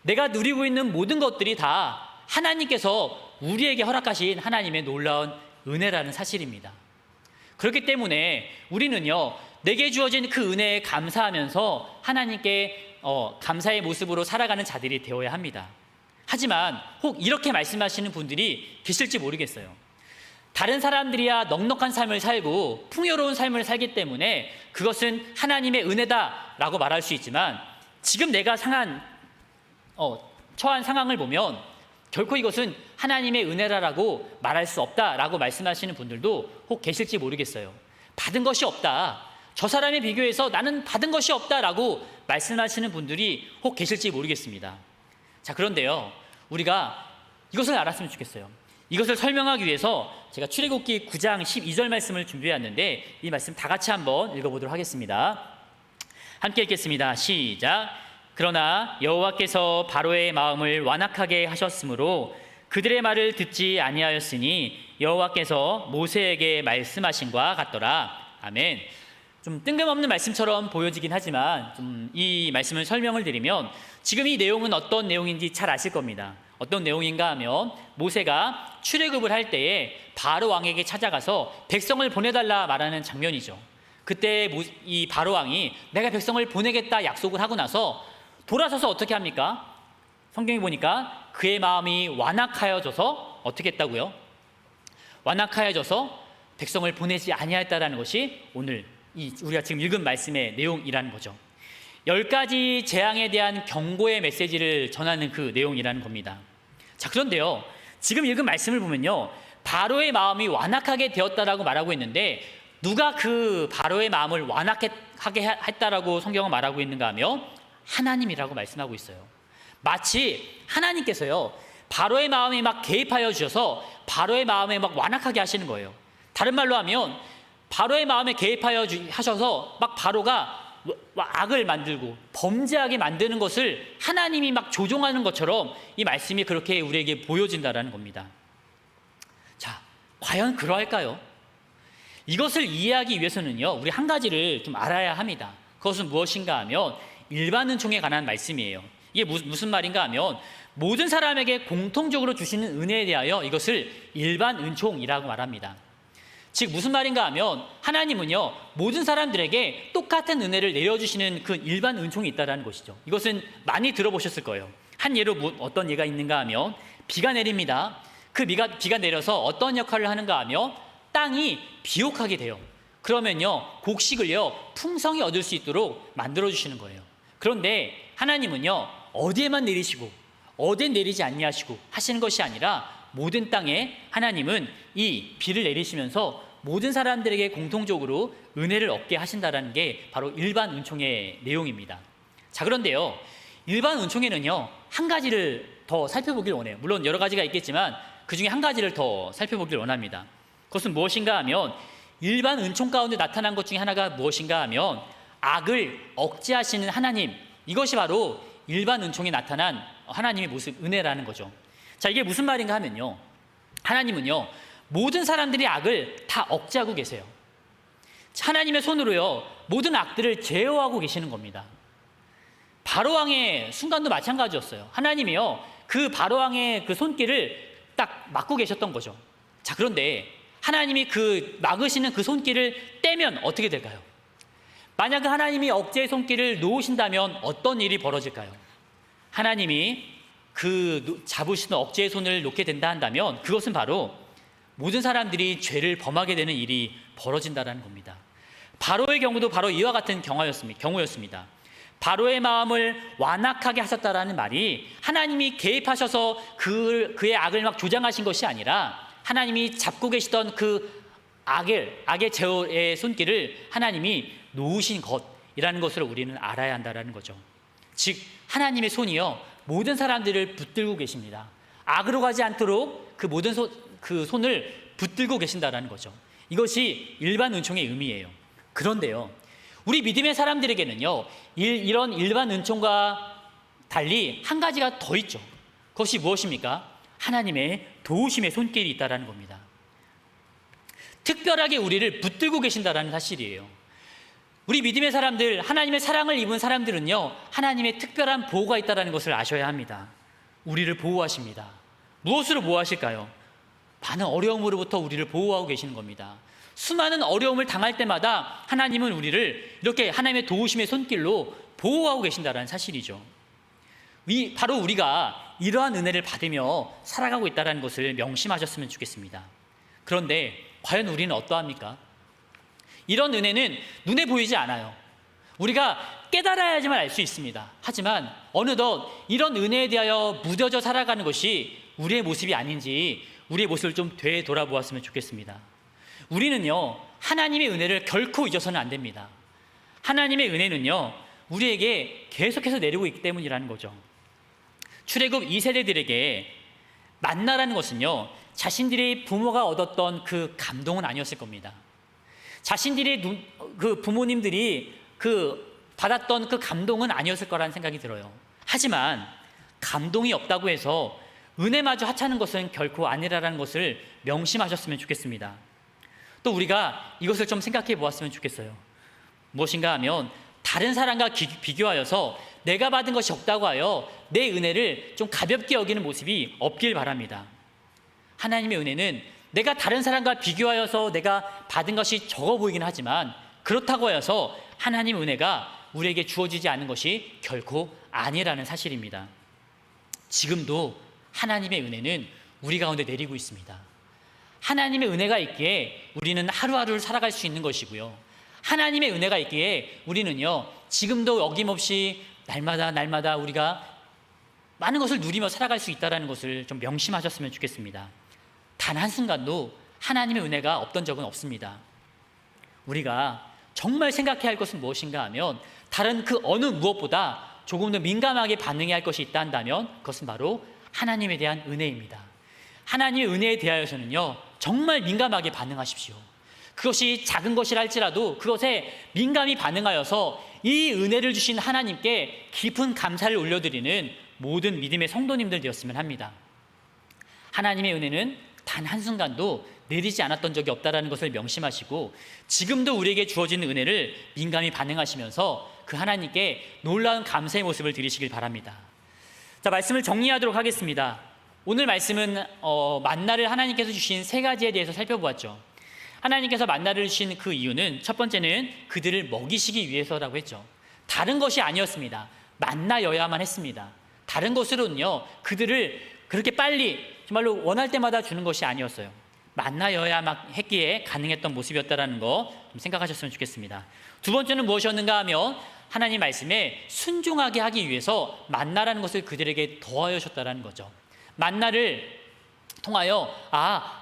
내가 누리고 있는 모든 것들이 다 하나님께서 우리에게 허락하신 하나님의 놀라운 은혜라는 사실입니다. 그렇기 때문에 우리는요, 내게 주어진 그 은혜에 감사하면서 하나님께 감사의 모습으로 살아가는 자들이 되어야 합니다. 하지만 혹 이렇게 말씀하시는 분들이 계실지 모르겠어요. 다른 사람들이야 넉넉한 삶을 살고 풍요로운 삶을 살기 때문에 그것은 하나님의 은혜다라고 말할 수 있지만 지금 내가 처한 상황을 보면 결코 이것은 하나님의 은혜라고 말할 수 없다라고 말씀하시는 분들도 혹 계실지 모르겠어요. 받은 것이 없다, 저 사람에 비교해서 나는 받은 것이 없다라고 말씀하시는 분들이 혹 계실지 모르겠습니다. 자, 그런데요, 우리가 이것을 알았으면 좋겠어요. 이것을 설명하기 위해서 제가 출애굽기 9장 12절 말씀을 준비해왔는데 이 말씀 다 같이 한번 읽어보도록 하겠습니다. 함께 읽겠습니다. 시작. 그러나 여호와께서 바로의 마음을 완악하게 하셨으므로 그들의 말을 듣지 아니하였으니 여호와께서 모세에게 말씀하신과 같더라. 아멘. 좀 뜬금없는 말씀처럼 보여지긴 하지만 좀 이 말씀을 설명을 드리면 지금 이 내용은 어떤 내용인지 잘 아실 겁니다. 어떤 내용인가 하면 모세가 출애굽을 할 때에 바로 왕에게 찾아가서 백성을 보내달라 말하는 장면이죠. 그때 이 바로 왕이 내가 백성을 보내겠다 약속을 하고 나서 돌아서서 어떻게 합니까? 성경에 보니까 그의 마음이 완악하여져서 어떻게 했다고요? 완악하여져서 백성을 보내지 아니하였다라는 것이 오늘 우리가 지금 읽은 말씀의 내용이라는 거죠. 10가지 재앙에 대한 경고의 메시지를 전하는 그 내용이라는 겁니다. 자, 그런데요, 지금 읽은 말씀을 보면요, 바로의 마음이 완악하게 되었다라고 말하고 있는데 누가 그 바로의 마음을 완악하게 했다라고 성경은 말하고 있는가 하면 하나님이라고 말씀하고 있어요. 마치 하나님께서요, 바로의 마음에 막 개입하여 주셔서 바로의 마음에 막 완악하게 하시는 거예요. 다른 말로 하면 바로의 마음에 개입하여 하셔서 막 바로가 악을 만들고 범죄하게 만드는 것을 하나님이 막 조종하는 것처럼 이 말씀이 그렇게 우리에게 보여진다라는 겁니다. 자, 과연 그러할까요? 이것을 이해하기 위해서는요, 우리 한 가지를 좀 알아야 합니다. 그것은 무엇인가 하면 일반 은총에 관한 말씀이에요. 이게 무슨 말인가 하면 모든 사람에게 공통적으로 주시는 은혜에 대하여 이것을 일반 은총이라고 말합니다. 즉 무슨 말인가 하면 하나님은요, 모든 사람들에게 똑같은 은혜를 내려주시는 그 일반 은총이 있다는 것이죠. 이것은 많이 들어보셨을 거예요. 한 예로 어떤 예가 있는가 하면 비가 내립니다. 그 비가 내려서 어떤 역할을 하는가 하면 땅이 비옥하게 돼요. 그러면요, 곡식을요 풍성히 얻을 수 있도록 만들어주시는 거예요. 그런데 하나님은요, 어디에만 내리시고 어디에 내리지 아니하시고 하시는 것이 아니라 모든 땅에 하나님은 이 비를 내리시면서 모든 사람들에게 공통적으로 은혜를 얻게 하신다는 게 바로 일반 은총의 내용입니다. 자, 그런데요, 일반 은총에는요 한 가지를 더 살펴보길 원해요. 물론 여러 가지가 있겠지만 그 중에 한 가지를 더 살펴보길 원합니다. 그것은 무엇인가 하면 일반 은총 가운데 나타난 것 중에 하나가 무엇인가 하면 악을 억제하시는 하나님, 이것이 바로 일반 은총에 나타난 하나님의 모습, 은혜라는 거죠. 자, 이게 무슨 말인가 하면요, 하나님은요 모든 사람들이 악을 다 억제하고 계세요. 하나님의 손으로요 모든 악들을 제어하고 계시는 겁니다. 바로왕의 순간도 마찬가지였어요. 하나님이요 그 바로왕의 그 손길을 딱 막고 계셨던 거죠. 자, 그런데 하나님이 그 막으시는 그 손길을 떼면 어떻게 될까요? 만약 하나님이 억제의 손길을 놓으신다면 어떤 일이 벌어질까요? 하나님이 그 잡으시는 억제의 손을 놓게 된다 한다면 그것은 바로 모든 사람들이 죄를 범하게 되는 일이 벌어진다는 겁니다. 바로의 경우도 바로 이와 같은 경우였습니다. 바로의 마음을 완악하게 하셨다라는 말이 하나님이 개입하셔서 그의 악을 막 조장하신 것이 아니라 하나님이 잡고 계시던 그 악의 제어의 손길을 하나님이 놓으신 것이라는 것을 우리는 알아야 한다는 거죠. 즉 하나님의 손이요 모든 사람들을 붙들고 계십니다. 악으로 가지 않도록 그 모든 그 손을 붙들고 계신다는 거죠. 이것이 일반 은총의 의미예요. 그런데요, 우리 믿음의 사람들에게는요 이런 일반 은총과 달리 한 가지가 더 있죠. 그것이 무엇입니까? 하나님의 도우심의 손길이 있다는 겁니다. 특별하게 우리를 붙들고 계신다는 사실이에요. 우리 믿음의 사람들, 하나님의 사랑을 입은 사람들은요 하나님의 특별한 보호가 있다는 것을 아셔야 합니다. 우리를 보호하십니다. 무엇으로 보호하실까요? 많은 어려움으로부터 우리를 보호하고 계시는 겁니다. 수많은 어려움을 당할 때마다 하나님은 우리를 이렇게 하나님의 도우심의 손길로 보호하고 계신다는 사실이죠. 바로 우리가 이러한 은혜를 받으며 살아가고 있다는 것을 명심하셨으면 좋겠습니다. 그런데 과연 우리는 어떠합니까? 이런 은혜는 눈에 보이지 않아요. 우리가 깨달아야지만 알 수 있습니다. 하지만 어느덧 이런 은혜에 대하여 무뎌져 살아가는 것이 우리의 모습이 아닌지 우리의 모습을 좀 되돌아보았으면 좋겠습니다. 우리는요 하나님의 은혜를 결코 잊어서는 안 됩니다. 하나님의 은혜는요 우리에게 계속해서 내리고 있기 때문이라는 거죠. 출애굽 2세대들에게 만나라는 것은요, 자신들의 부모가 얻었던 그 감동은 아니었을 겁니다. 자신들의 그 부모님들이 받았던 그 감동은 아니었을 거라는 생각이 들어요. 하지만 감동이 없다고 해서 은혜마저 하찮은 것은 결코 아니라는 것을 명심하셨으면 좋겠습니다. 또 우리가 이것을 좀 생각해 보았으면 좋겠어요. 무엇인가 하면 다른 사람과 비교하여서 내가 받은 것이 없다고 하여 내 은혜를 좀 가볍게 여기는 모습이 없길 바랍니다. 하나님의 은혜는 내가 다른 사람과 비교하여서 내가 받은 것이 적어 보이긴 하지만 그렇다고 해서 하나님의 은혜가 우리에게 주어지지 않은 것이 결코 아니라는 사실입니다. 지금도 하나님의 은혜는 우리 가운데 내리고 있습니다. 하나님의 은혜가 있기에 우리는 하루하루를 살아갈 수 있는 것이고요. 하나님의 은혜가 있기에 우리는요, 지금도 어김없이 날마다 우리가 많은 것을 누리며 살아갈 수 있다는 것을 좀 명심하셨으면 좋겠습니다. 단 한순간도 하나님의 은혜가 없던 적은 없습니다. 우리가 정말 생각해야 할 것은 무엇인가 하면 다른 그 어느 무엇보다 조금 더 민감하게 반응해야 할 것이 있다 한다면 그것은 바로 하나님에 대한 은혜입니다. 하나님의 은혜에 대하여서는요, 정말 민감하게 반응하십시오. 그것이 작은 것이라 할지라도 그것에 민감히 반응하여서 이 은혜를 주신 하나님께 깊은 감사를 올려드리는 모든 믿음의 성도님들 되었으면 합니다. 하나님의 은혜는 단 한순간도 내리지 않았던 적이 없다는 것을 명심하시고 지금도 우리에게 주어지는 은혜를 민감히 반응하시면서 그 하나님께 놀라운 감사의 모습을 드리시길 바랍니다. 자, 말씀을 정리하도록 하겠습니다. 오늘 말씀은 만나를 하나님께서 주신 세 가지에 대해서 살펴보았죠. 하나님께서 만나를 주신 그 이유는 첫 번째는 그들을 먹이시기 위해서라고 했죠. 다른 것이 아니었습니다. 만나여야만 했습니다. 다른 것으로는요, 그들을 그렇게 빨리 정말로 원할 때마다 주는 것이 아니었어요. 만나여야만 했기에 가능했던 모습이었다는 거 좀 생각하셨으면 좋겠습니다. 두 번째는 무엇이었는가 하면 하나님 말씀에 순종하게 하기 위해서 만나라는 것을 그들에게 더하여 주셨다는 거죠. 만나를 통하여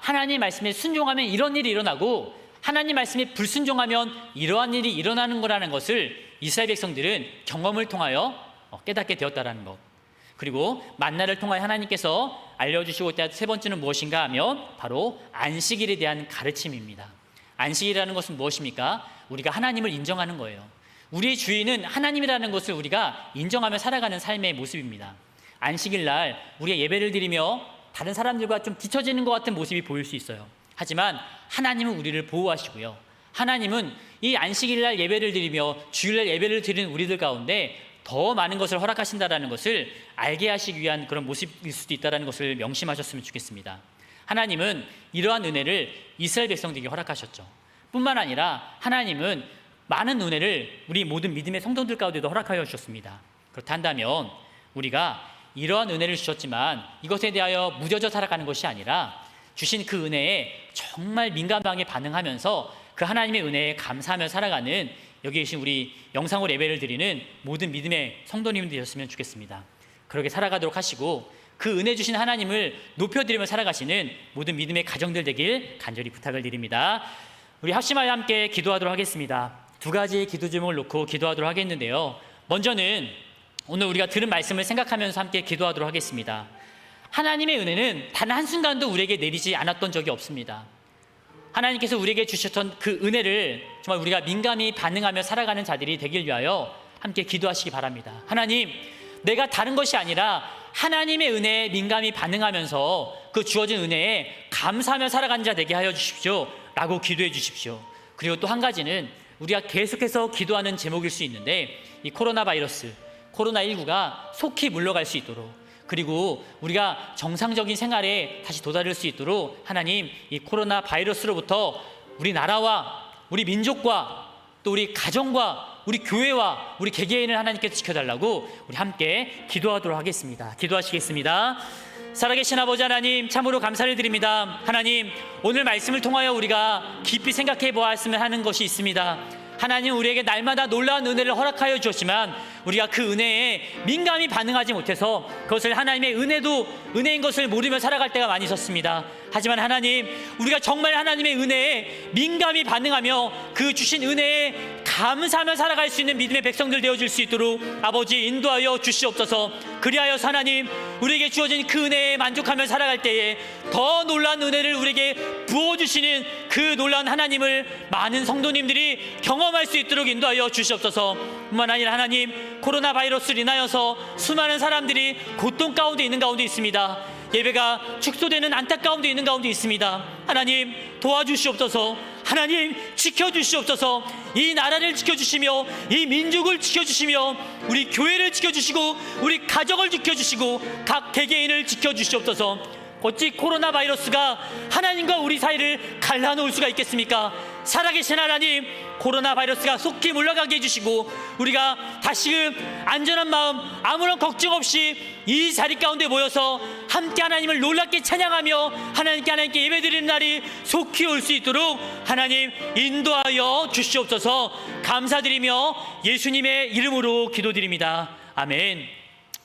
하나님 말씀에 순종하면 이런 일이 일어나고 하나님 말씀에 불순종하면 이러한 일이 일어나는 거라는 것을 이스라엘 백성들은 경험을 통하여 깨닫게 되었다는 것. 그리고 만나를 통하여 하나님께서 알려주시고 있다 세 번째는 무엇인가 하면 바로 안식일에 대한 가르침입니다. 안식이라는 것은 무엇입니까? 우리가 하나님을 인정하는 거예요. 우리의 주인은 하나님이라는 것을 우리가 인정하며 살아가는 삶의 모습입니다. 안식일 날 우리가 예배를 드리며 다른 사람들과 좀 뒤처지는 것 같은 모습이 보일 수 있어요. 하지만 하나님은 우리를 보호하시고요. 하나님은 이 안식일 날 예배를 드리며 주일날 예배를 드리는 우리들 가운데 더 많은 것을 허락하신다는 것을 알게 하시기 위한 그런 모습일 수도 있다는 것을 명심하셨으면 좋겠습니다. 하나님은 이러한 은혜를 이스라엘 백성들에게 허락하셨죠. 뿐만 아니라 하나님은 많은 은혜를 우리 모든 믿음의 성도들 가운데도 허락하여 주셨습니다. 그렇다면 우리가 이러한 은혜를 주셨지만 이것에 대하여 무뎌져 살아가는 것이 아니라 주신 그 은혜에 정말 민감하게 반응하면서 그 하나님의 은혜에 감사하며 살아가는 여기 계신 우리 영상으로 예배를 드리는 모든 믿음의 성도님들 되셨으면 좋겠습니다. 그렇게 살아가도록 하시고 그 은혜 주신 하나님을 높여드리며 살아가시는 모든 믿음의 가정들 되길 간절히 부탁을 드립니다. 우리 합심하여 함께 기도하도록 하겠습니다. 두 가지의 기도 제목을 놓고 기도하도록 하겠는데요. 먼저는 오늘 우리가 들은 말씀을 생각하면서 함께 기도하도록 하겠습니다. 하나님의 은혜는 단 한순간도 우리에게 내리지 않았던 적이 없습니다. 하나님께서 우리에게 주셨던 그 은혜를 정말 우리가 민감히 반응하며 살아가는 자들이 되길 위하여 함께 기도하시기 바랍니다. 하나님, 내가 다른 것이 아니라 하나님의 은혜에 민감히 반응하면서 그 주어진 은혜에 감사하며 살아가는 자 되게 하여 주십시오 라고 기도해 주십시오. 그리고 또 한 가지는 우리가 계속해서 기도하는 제목일 수 있는데 이 코로나 바이러스, 코로나19가 속히 물러갈 수 있도록 그리고 우리가 정상적인 생활에 다시 도달할 수 있도록 하나님 이 코로나 바이러스로부터 우리 나라와 우리 민족과 또 우리 가정과 우리 교회와 우리 개개인을 하나님께서 지켜달라고 우리 함께 기도하도록 하겠습니다. 기도하시겠습니다. 살아계신 아버지 하나님, 참으로 감사를 드립니다. 하나님, 오늘 말씀을 통하여 우리가 깊이 생각해 보았으면 하는 것이 있습니다. 하나님, 우리에게 날마다 놀라운 은혜를 허락하여 주셨지만 우리가 그 은혜에 민감히 반응하지 못해서 그것을 하나님의 은혜인 것을 모르며 살아갈 때가 많이 있었습니다. 하지만 하나님, 우리가 정말 하나님의 은혜에 민감히 반응하며 그 주신 은혜에 감사하며 살아갈 수 있는 믿음의 백성들 되어질 수 있도록 아버지 인도하여 주시옵소서. 그리하여 하나님, 우리에게 주어진 그 은혜에 만족하며 살아갈 때에 더 놀라운 은혜를 우리에게 부어주시는 그 놀라운 하나님을 많은 성도님들이 경험할 수 있도록 인도하여 주시옵소서. 뿐만 아니라 하나님, 코로나 바이러스로 인하여서 수많은 사람들이 고통 가운데 있는 가운데 있습니다. 예배가 축소되는 안타까움도 있는 가운데 있습니다. 하나님 도와주시옵소서. 하나님 지켜주시옵소서. 이 나라를 지켜주시며 이 민족을 지켜주시며 우리 교회를 지켜주시고 우리 가정을 지켜주시고 각 개개인을 지켜주시옵소서. 어찌 코로나 바이러스가 하나님과 우리 사이를 갈라놓을 수가 있겠습니까? 살아계신 하나님, 코로나 바이러스가 속히 물러가게 해주시고 우리가 다시금 안전한 마음, 아무런 걱정 없이 이 자리 가운데 모여서 함께 하나님을 놀랍게 찬양하며 하나님께 예배드리는 날이 속히 올 수 있도록 하나님 인도하여 주시옵소서. 감사드리며 예수님의 이름으로 기도드립니다. 아멘.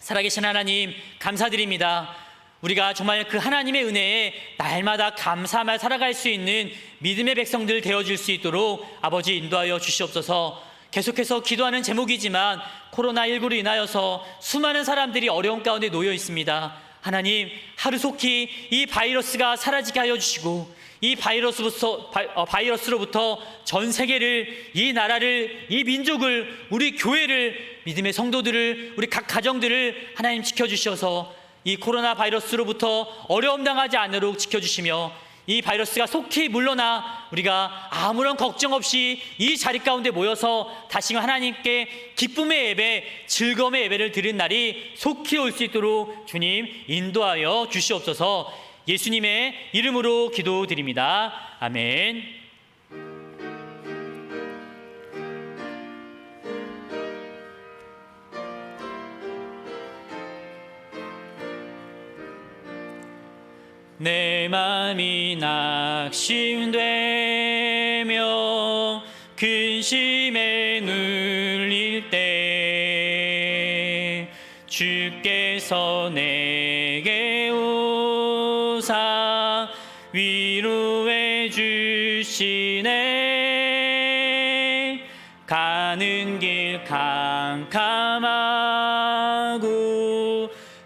살아계신 하나님 감사드립니다. 우리가 정말 그 하나님의 은혜에 날마다 감사하며 살아갈 수 있는 믿음의 백성들 되어줄 수 있도록 아버지 인도하여 주시옵소서. 계속해서 기도하는 제목이지만 코로나19로 인하여서 수많은 사람들이 어려운 가운데 놓여 있습니다. 하나님, 하루속히 이 바이러스가 사라지게 하여 주시고 이 바이러스로부터 전 세계를, 이 나라를, 이 민족을, 우리 교회를, 믿음의 성도들을, 우리 각 가정들을 하나님 지켜주셔서 이 코로나 바이러스로부터 어려움 당하지 않도록 지켜주시며 이 바이러스가 속히 물러나 우리가 아무런 걱정 없이 이 자리 가운데 모여서 다시 하나님께 기쁨의 예배, 즐거움의 예배를 드리는 날이 속히 올 수 있도록 주님 인도하여 주시옵소서. 예수님의 이름으로 기도드립니다. 아멘. 내 맘이 낙심되며 근심에 눌릴 때 주께서 내게 오사 위로해 주시네. 가는 길 캄캄하고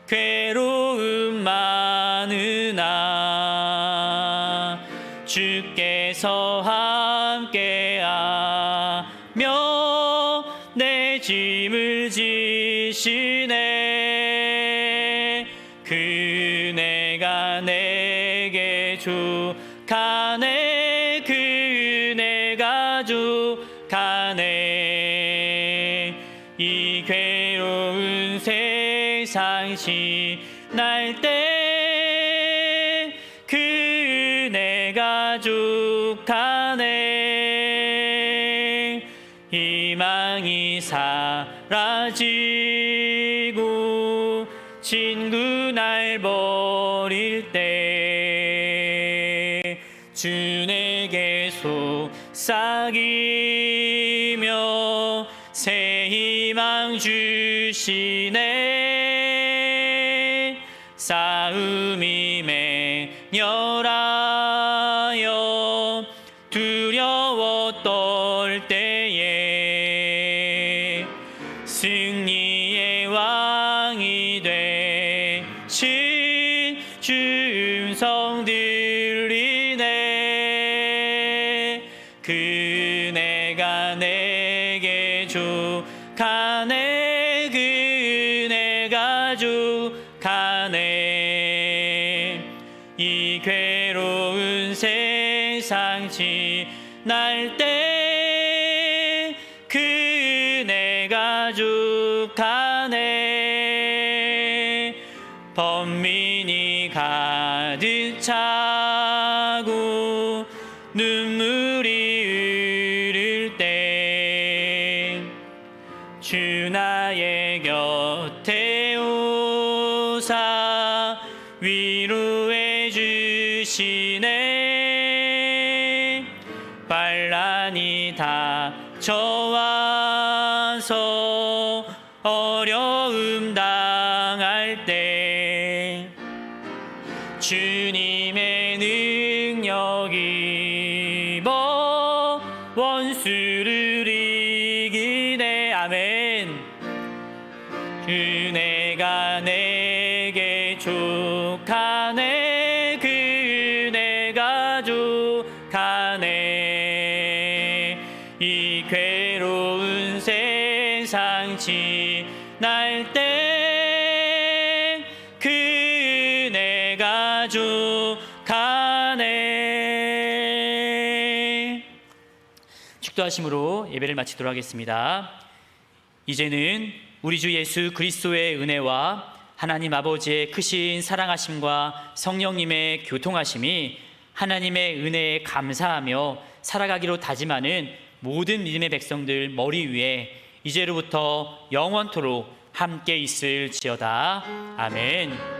괴로움 많으나 주께서 함께하며 내 짐을 지시네. 그네가 내게 족하네. 그네가 족하네. 이 괴로운 세상 지날 때 그네가 족하네. 희망이 사라지고 친구 날 버릴 때 주 내게 속삭이며 새 희망 주시네. 싸움이 맹렬하여 두려워 떨 때에 승리의 왕이 되신 주 음성 들리네. 그네가 내게 족하네. 그네가 족하네. 이 괴로운 세상 지날 때 그네가 족하네. 번민이 가득 차고 눈물이 흐를 때 주 나의 곁에 오사 위로해 주시네. 반란이 닥쳐와서 어려움 당할 때 주님의 능력 입어 원수를 아멘. 그네가 내게 족하네, 그네가 족하네. 이 괴로운 세상 지날 때 그네가 족하네. 축도하심으로 예배를 마치도록 하겠습니다. 이제는 우리 주 예수 그리스도의 은혜와 하나님 아버지의 크신 사랑하심과 성령님의 교통하심이 하나님의 은혜에 감사하며 살아가기로 다짐하는 모든 믿음의 백성들 머리 위에 이제로부터 영원토록 함께 있을지어다. 아멘.